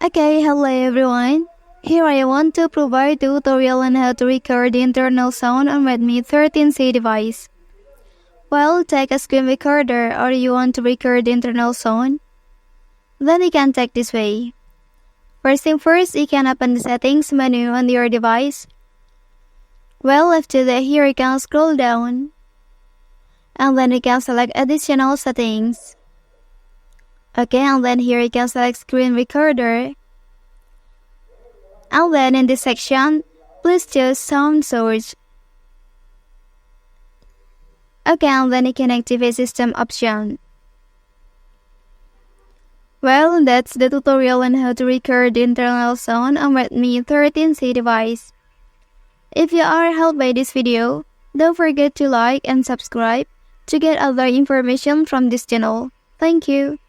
Okay, hello everyone. Here I want to provide a tutorial on how to record the internal sound on Redmi 13c device. Well, take a screen recorder or you want to record the internal sound. Then you can take this way. First thing first, you can open the settings menu on your device. Well, after that, here you can scroll down. And then you can select additional settings. Okay, and then here you can select screen recorder. And then in this section, please choose sound source. Okay, and then you can activate system option. Well, that's the tutorial on how to record the internal sound on Redmi 13c device. If you are helped by this video, don't forget to like and subscribe to get other information from this channel. Thank you.